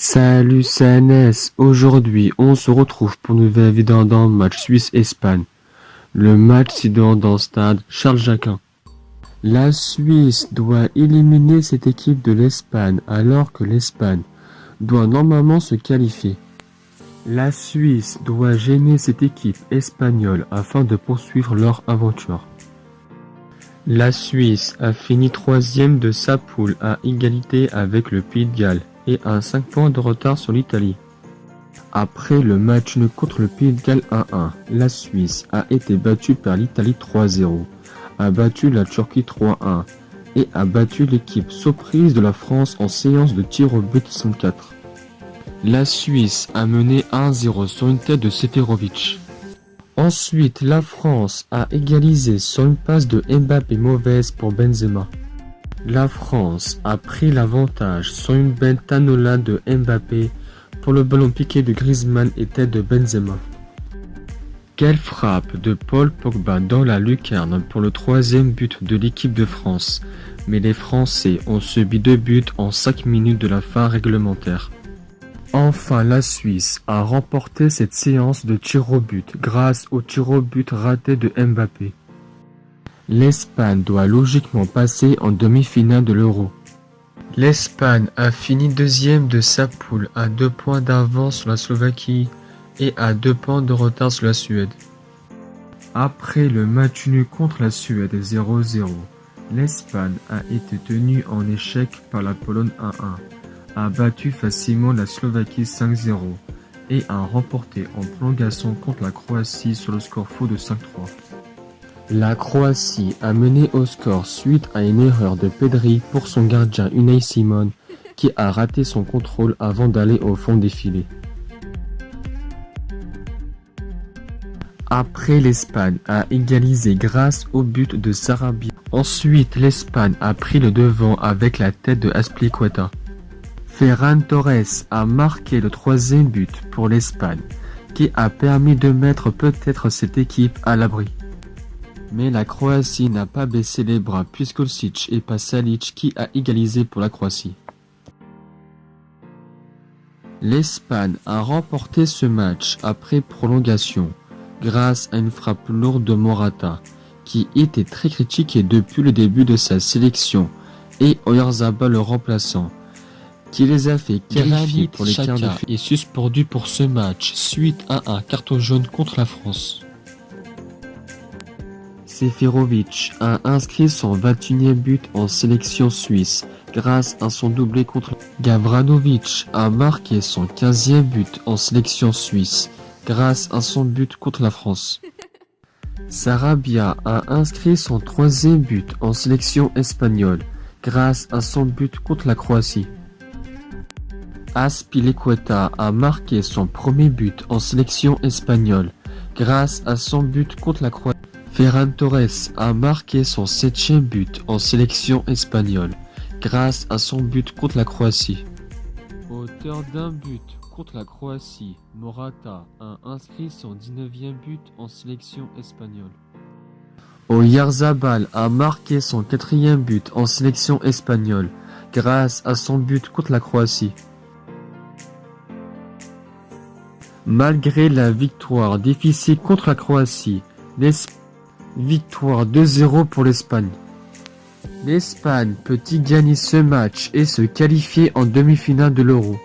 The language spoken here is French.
Salut CNS, aujourd'hui on se retrouve pour une nouvelle vidéo dans le match Suisse-Espagne. Le match se déroule dans le stade Charles Jacquin. La Suisse doit éliminer cette équipe de l'Espagne alors que l'Espagne doit normalement se qualifier. La Suisse doit gêner cette équipe espagnole afin de poursuivre leur aventure. La Suisse a fini 3e de sa poule à égalité avec le Pays de Galles et a 5 points de retard sur l'Italie. Après le match nul contre le Pays de Galles 1-1, la Suisse a été battue par l'Italie 3-0, a battu la Turquie 3-1 et a battu l'équipe surprise de la France en séance de tir au but 104. La Suisse a mené 1-0 sur une tête de Seferovic. Ensuite, la France a égalisé sur une passe de Mbappé mauvaise pour Benzema. La France a pris l'avantage sur une belle tanolade de Mbappé pour le ballon piqué de Griezmann et tête de Benzema. Quelle frappe de Paul Pogba dans la lucarne pour le 3e but de l'équipe de France, mais les Français ont subi 2 buts en 5 minutes de la fin réglementaire. Enfin, la Suisse a remporté cette séance de tir au but grâce au tir au but raté de Mbappé. L'Espagne doit logiquement passer en demi-finale de l'Euro. L'Espagne a fini 2e de sa poule à 2 points d'avance sur la Slovaquie et à 2 points de retard sur la Suède. Après le match nul contre la Suède 0-0, l'Espagne a été tenue en échec par la Pologne 1-1, a battu facilement la Slovaquie 5-0 et a remporté en prolongation contre la Croatie sur le score fou de 5-3. La Croatie a mené au score suite à une erreur de Pedri pour son gardien Unai Simon qui a raté son contrôle avant d'aller au fond des filets. Après, l'Espagne a égalisé grâce au but de Sarabia. Ensuite, l'Espagne a pris le devant avec la tête de Azpilicueta. Ferran Torres a marqué le 3e but pour l'Espagne qui a permis de mettre peut-être cette équipe à l'abri. Mais la Croatie n'a pas baissé les bras puisque Kolčić et Pasalic qui a égalisé pour la Croatie. L'Espagne a remporté ce match après prolongation grâce à une frappe lourde de Morata qui était très critiqué depuis le début de sa sélection et Oyarzabal le remplaçant qui les a fait qualifier pour les quarts de finale est suspendu pour ce match suite à un carton jaune contre la France. Seferovic a inscrit son 21e but en sélection suisse grâce à son doublé contre Gavranovic a marqué son 15e but en sélection suisse grâce à son but contre la France. Sarabia a inscrit son 3e but en sélection espagnole grâce à son but contre la Croatie. Azpilicueta a marqué son 1er but en sélection espagnole grâce à son but contre la Croatie. Ferran Torres a marqué son 7e but en sélection espagnole grâce à son but contre la Croatie. Auteur d'un but contre la Croatie, Morata a inscrit son 19e but en sélection espagnole. Oyarzabal a marqué son 4e but en sélection espagnole grâce à son but contre la Croatie. Malgré la victoire difficile contre la Croatie, victoire 2-0 pour l'Espagne. L'Espagne peut y gagner ce match et se qualifier en demi-finale de l'Euro.